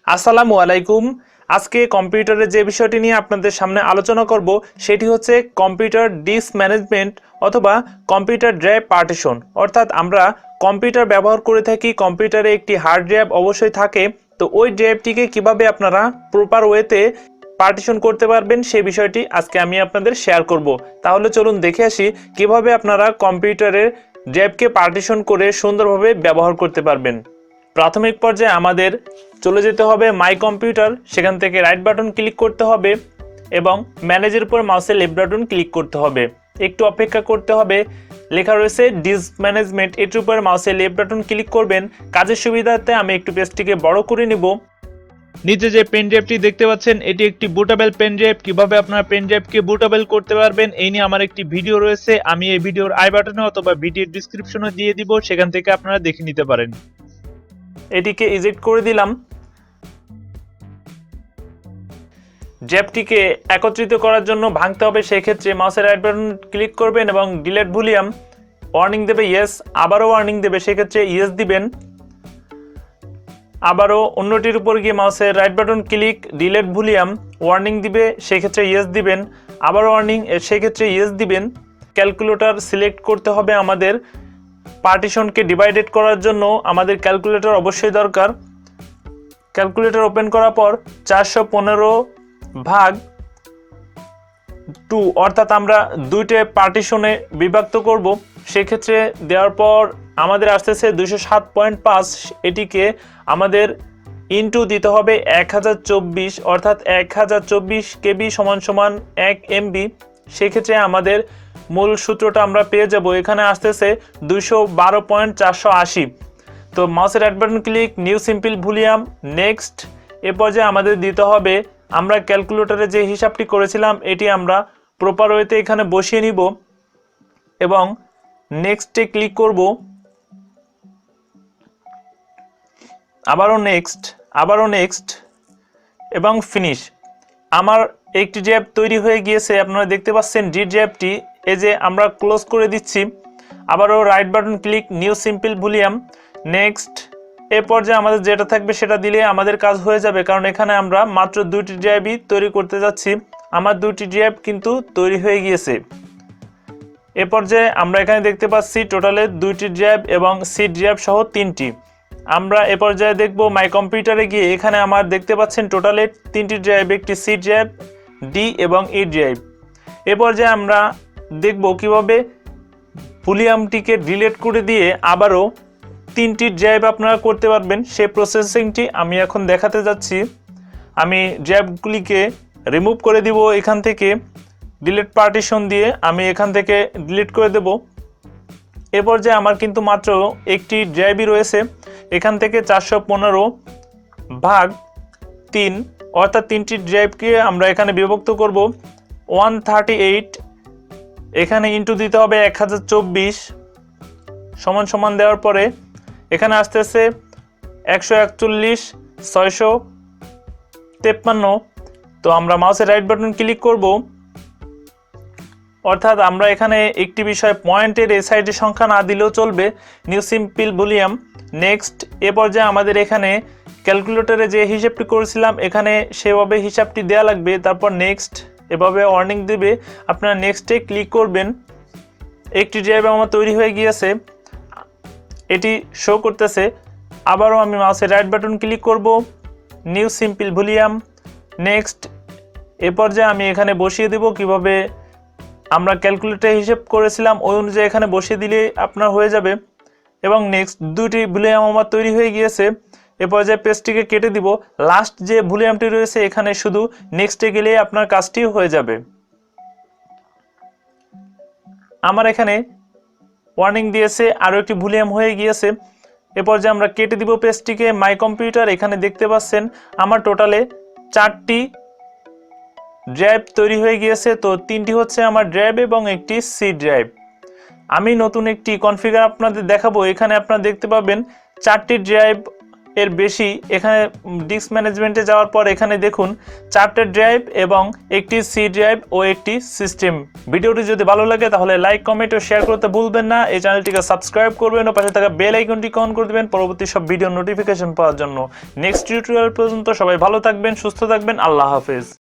আসসালামু আলাইকুম। আজকে কম্পিউটারের যে বিষয়টি নিয়ে আপনাদের সামনে আলোচনা করব সেটি হচ্ছে কম্পিউটার ডিস্ক ম্যানেজমেন্ট অথবা কম্পিউটার ড্রাইভ পার্টিশন। অর্থাৎ আমরা কম্পিউটার ব্যবহার করে থাকি, কম্পিউটারে একটি হার্ড ড্রাইভ অবশ্যই থাকে। তো ওই ড্রাইভটিকে কিভাবে আপনারা প্রপার ওয়েতে পার্টিশন করতে পারবেন সেই বিষয়টি আজকে আমি আপনাদের শেয়ার করব। তাহলে চলুন দেখে আসি কিভাবে আপনারা কম্পিউটারের ড্রাইভকে পার্টিশন করে সুন্দরভাবে ব্যবহার করতে পারবেন। প্রাথমিক পর্যায়ে আমাদের চলে যেতে হবে মাই কম্পিউটার, সেখান থেকে রাইট বাটন ক্লিক করতে হবে এবং ম্যানেজের উপর মাউসের লেফট বাটন ক্লিক করতে হবে। একটু অপেক্ষা করতে হবে, লেখা রয়েছে ডিস্ক ম্যানেজমেন্ট, এটির উপর মাউসের লেফট বাটন ক্লিক করবেন। কাজের সুবিধার্থে আমি একটু পেজটিকে বড় করে নিব। নিচে যে পেন ড্রাইভটি দেখতে পাচ্ছেন এটি একটি বুটেবল পেন ড্রাইভ। কিভাবে আপনারা পেন ড্রাইভকে বুটেবল করতে পারবেন এই নিয়ে আমার একটি ভিডিও রয়েছে, আমি এই ভিডিওর আই বাটনে অথবা ভিডিওর ডিসক্রিপশনে দিয়ে দিব, সেখান থেকে আপনারা দেখে নিতে পারেন। এটিকে ইজেক্ট করে দিলাম। ড্রাইভটিকে একত্রিত করার জন্য ভাঙতে হবে, সেক্ষেত্রে মাউসের রাইট বাটন ক্লিক করবেন এবং ডিলিট ভলিউম ওয়ার্নিং দেবে ইয়েস, আবারও ওয়ার্নিং দেবে, সেক্ষেত্রে ইয়েস দিবেন। আবারও অন্যটির উপর গিয়ে মাউসের right button click, delete volume warning দিবে, সেক্ষেত্রে ইয়েস দিবেন। আবার ওয়ার্নিং, সেক্ষেত্রে ইয়েস দিবেন। ক্যালকুলেটর সিলেক্ট করতে হবে আমাদের। পার্টিশনকে ডিভাইডেড করার জন্য আমাদের ক্যালকুলেটর অবশ্যই দরকার। ক্যালকুলেটর ওপেন করার পর 415/2 অর্থাৎ আমরা দুইটা পার্টিশনে বিভক্ত করব। সেক্ষেত্রে দেওয়ার পর আমাদের আসতেছে 207.5, এটিকে আমাদের ইনটু দিতে হবে 1024, অর্থাৎ 1024 কেবি সমান সমান 1 MB। সেক্ষেত্রে আমাদের মূল সূত্রটা আমরা পেয়ে যাব, এখানে আসতেছে 212.480। তো মাউসের right button click, new simple volume, next. এ পর্যায়ে আমাদের দিতে হবে, আমরা ক্যালকুলেটরে যে হিসাবটি করেছিলাম এটি আমরা প্রপার ওয়েতে এখানে বসিয়ে নিব এবং নেক্সটে ক্লিক করব। আবারও নেক্সট এবং ফিনিশ। আমার একটি ড্রাইভ তৈরি হয়ে গিয়েছে, আপনারা দেখতে পাচ্ছেন ডি ড্রাইভটি। এই যে আমরা ক্লোজ করে দিচ্ছি। আবারও right button click, new simple volume, next. এ পর্যায়ে আমাদের যেটা থাকবে সেটা দিলে আমাদের কাজ হয়ে যাবে, কারণ এখানে আমরা মাত্র দুইটি ড্রাইভই তৈরি করতে যাচ্ছি। আমার দুইটি ড্রাইভ কিন্তু তৈরি হয়ে গিয়েছে। এ পর্যায়ে আমরা এখানে দেখতে পাচ্ছি টোটালে দুইটি ড্রাইভ এবং সি ড্রাইভ সহ তিনটি। আমরা এ পর্যায়ে দেখব মাই কম্পিউটারে গিয়ে, এখানে আমার দেখতে পাচ্ছেন টোটালে তিনটি ড্রাইভ, একটি সি ড্রাইভ, ডি এবং ই ড্রাইভ। এ পর্যায়ে আমরা দেখব কিভাবে ভলিউমটিকে ডিলিট করে দিয়ে আবারও তিনটি ড্রাইভ আপনারা করতে পারবেন। সেই প্রসেসিংটি আমি এখন দেখাতে যাচ্ছি। আমি ড্রাইভগুলিকে রিমুভ করে দিব এখান থেকে, ডিলিট পার্টিশন দিয়ে আমি এখান থেকে ডিলিট করে দেব। এ পর্যায়ে আমার কিন্তু মাত্র একটি ড্রাইভই রয়েছে। এখান থেকে 415/3 অর্থাৎ তিনটি ড্রাইভকে আমরা এখানে বিভক্ত করব। 138 এখানে ইন্টু দিতে হবে 1024 সমান সমান দেওয়ার পরে এখানে আসতেছে 141/653। তো আমরা মাউসের রাইট বাটন ক্লিক করব, অর্থাৎ আমরা এখানে একটি বিষয় পয়েন্টের এই সাইডে সংখ্যা না দিলেও চলবে। New simple volume, next. এ পর্যায়ে আমাদের এখানে ক্যালকুলেটরে যে হিসাবটি করেছিলাম এখানে সেভাবে হিসাবটি দেওয়া লাগবে। তারপর নেক্সট, এভাবে ওয়ার্নিং দেবে, আপনারা নেক্সটে ক্লিক করবেন। একটি ড্রাইভ আমার তৈরি হয়ে গিয়েছে, এটি শো করতেছে। আবারও আমি মাউসের রাইট বাটন ক্লিক করব, নিউ সিম্পল ভলিউম, নেক্সট। এ পর্যায়ে আমি এখানে বসিয়ে দেব কিভাবে আমরা ক্যালকুলেটরে হিসেব করেছিলাম ওই অনুযায়ী এখানে বসিয়ে দিলে আপনার হয়ে যাবে। এবং নেক্সট, দুটি ভলিউম আমার তৈরি হয়ে গিয়েছে। এ পর্যায়ে পেজটিকে কেটে দিব। লাস্ট যে ভলিউমটি রয়েছে এখানে শুধু নেক্সটে গেলে আপনার কাজটি হয়ে যাবে। আমার এখানে ওয়ার্নিং দিয়েছে আরও একটি ভলিউম হয়ে গিয়েছে। এ পর্যায়ে আমরা কেটে দিব পেজটিকে। মাই কম্পিউটার, এখানে দেখতে পাচ্ছেন আমার টোটালে 4টি ড্রাইভ তৈরি হয়ে গিয়েছে। তো 3টি হচ্ছে আমার ড্রাইভ এবং একটি সি ড্রাইভ। আমি নতুন একটি কনফিগার আপনাদের দেখাবো। এখানে আপনারা দেখতে পাবেন 4টি ড্রাইভ এর বেশি। এখানে ডিস্ক ম্যানেজমেন্টে যাওয়ার পর এখানে দেখুন 4টে ড্রাইভ এবং একটি সি ড্রাইভ ও একটি সিস্টেম। ভিডিওটি যদি ভালো লাগে তাহলে লাইক, কমেন্ট ও শেয়ার করতে ভুলবেন না। এই চ্যানেলটিকে সাবস্ক্রাইব করবেন ও পাশে থাকা বেল আইকনটি অন করে দেবেন পরবর্তী সব ভিডিও নোটিফিকেশন পাওয়ার জন্য। নেক্সট টিউটোরিয়াল পর্যন্ত সবাই ভালো থাকবেন, সুস্থ থাকবেন। আল্লাহ হাফেজ।